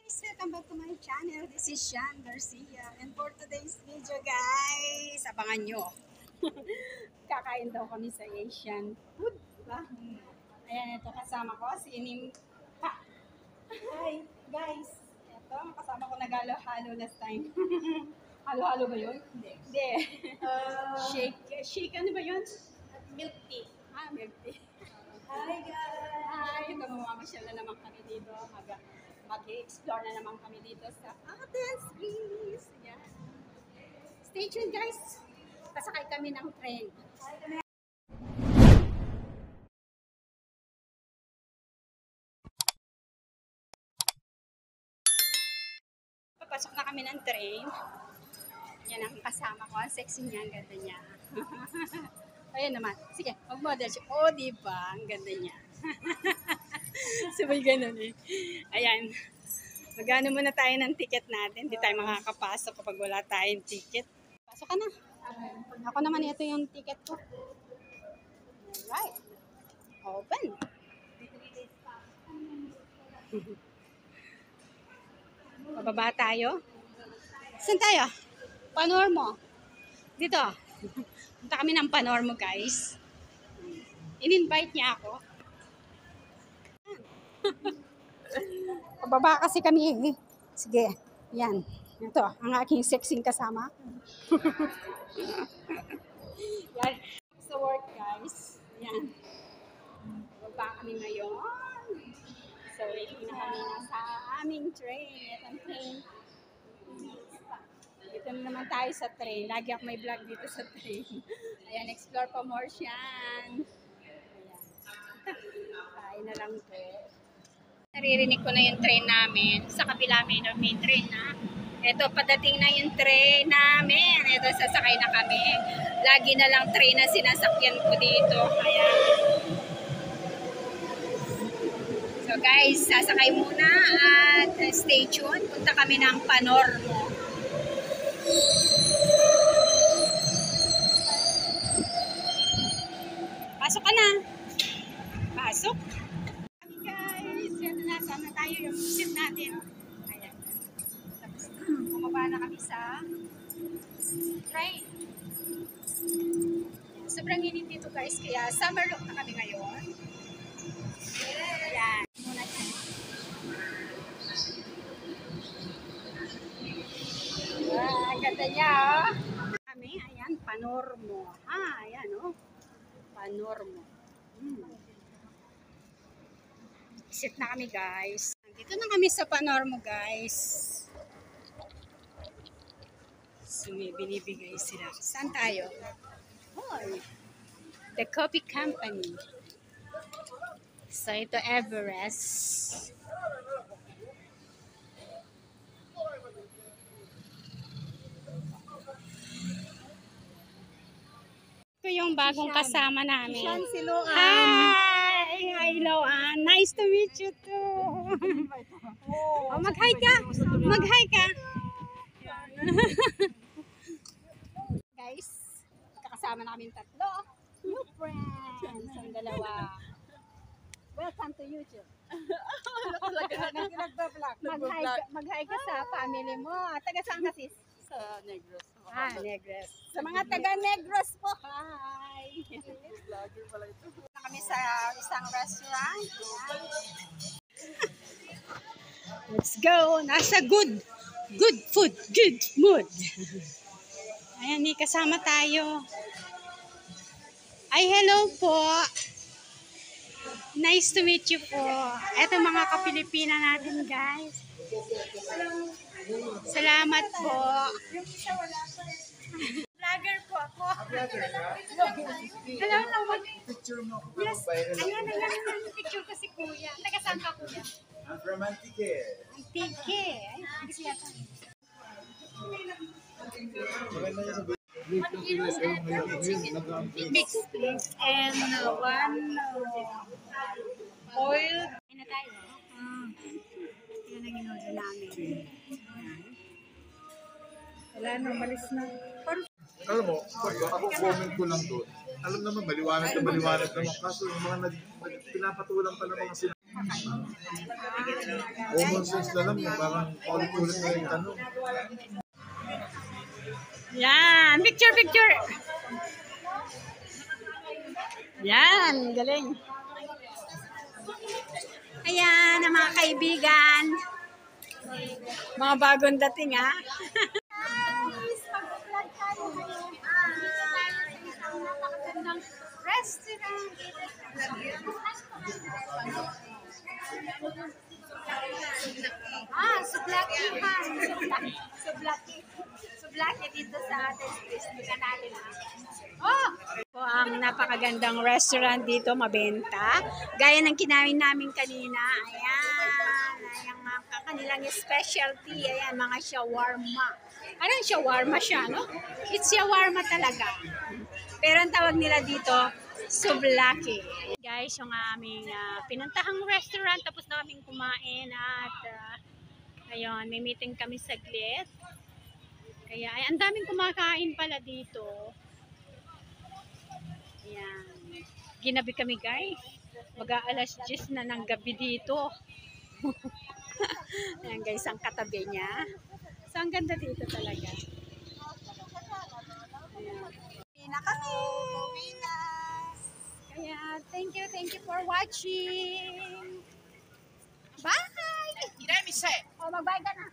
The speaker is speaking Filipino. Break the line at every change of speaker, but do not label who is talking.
Welcome back to my channel. This is Shan Garcia. And for today's video guys, abangan nyo. Kakain daw kami sa Asian food. Diba? Ayan, ito kasama ko, si Inim. Hi guys. Ito, kasama ko nagalo-halo last time. Halo-halo ba yun? Hindi. Shake ano ba yun? Milk tea. Milk tea. Hi guys. Hi, ito mamamasyal na naman kami dito. Mag-explore na naman kami dito sa Athens, Greece. Yan. Stay tuned guys. Pasakay kami ng train. Papasok na kami ng train. Yan ang kasama ko. Ang sexy niya. Ang ganda niya. Ayan naman. Sige, mag-model siya. Oh, diba? Ang ganda niya. Sabay ganun eh. Ayan. Magano muna tayo ng ticket natin. Hindi tayo makakapasok kapag wala tayong ticket. Pasok ka na. Ako naman ito yung ticket ko. Alright. Open. Pababa tayo. Saan tayo? Panormo. Dito. Punta kami ng Panormo guys. In-invite niya ako. Pababa kasi kami. Sige. Yan. Ito. Ang aking sexing kasama. Yan. Sa work guys. Yan. Pababa kami ngayon. So, waiting na kami na sa aming train. Itong train. Dito na naman tayo sa train. Lagi ako may vlog dito sa train. Ayan. Explore pa more siyan. Ayan. Kain na lang to. Naririnig ko na yung train namin. Sa kabila may train na. Ito, padating na yung train namin. Ito, sasakay na kami. Lagi na lang train na sinasakyan ko dito. Kaya, so guys, sasakay muna at stay tuned. Punta kami ng Panormo. Pasok ka na. Pasok. Sana tayo yung seat natin. Ayan. Tapos, bumaba na kami sa train. Sobrang init dito guys, kaya summer look na kami ngayon. Ayan. Muna dyan. Ang ganda niya, oh. Kami, ayan, Panormo. Ayan, oh. Panormo. Sit na kami guys. Dito na kami sa Panormo guys. So may binibigay sila. Saan tayo? Oh, The Coffee Company. So ito Everest. Ito yung bagong kasama namin. Hi, Loan. Nice to meet you too. Oh, mag-hi ka. Mag-hi ka. Guys, kakasama na kami tatlo. New friends. Ang dalawa. Welcome to YouTube. Mag-hi ka sa family mo. Taga saan ka sis?
Sa Negros.
Negros. Sa mga taga Negros po. Hi.
Vlogger pala ito.
Kami sa isang restaurant. Let's go. Nasa good food, good mood. Ayan, kasama tayo. Ay, hello po. Nice to meet you po. Ito mga ka-Pilipina natin, guys. Salamat po. Vlogger po ako. Hello, naman.
Picture mo ako.
Yes. Ayan, yung picture ko si Kuya. Taga-saan ka, Kuya?
I'm from Antique.
Antique. Ay, gusto yata. Mix, please. And one oil. Ay na tayo. Yan ang in-order namin. Wala na, malis na.
Alam mo, ako comment ko lang doon. Alam naman, maliwanag na maliwanag naman. Kaso yung mga pinapatulang pa ng mga sinabi. Common sense na lang, parang ulit-ulit na yung tanong.
Yan, picture, picture. Yan, galing. Ayan, ang mga kaibigan. Mga bagong dating, ha? Guys, mag-vlog tayo ngayon. Isang napakagandang restaurant. Sublaki man. Sublaki. Sublaki dito sa atin. Tingnan natin. Po ang napakagandang restaurant dito, mabenta. Gaya ng kinain namin kanina. Ayan. Ayan mga kanilang specialty. Ayan, mga shawarma. Anong shawarma siya, no? It's shawarma talaga. Pero ang tawag nila dito, sublaki. Guys, yung aming pinuntahang restaurant. Tapos na kaming kumain at ayun, may meeting kami saglit. Kaya ay, ang daming kumakain pala dito. Ayan. Ginabi kami guys. Mag-aalas 10 na ng gabi dito. Ayan guys, ang katabi niya. So, ang ganda dito talaga. Ayan. Na kami. Kaya, thank you for watching. Bye! Oh, mag-bye ka na.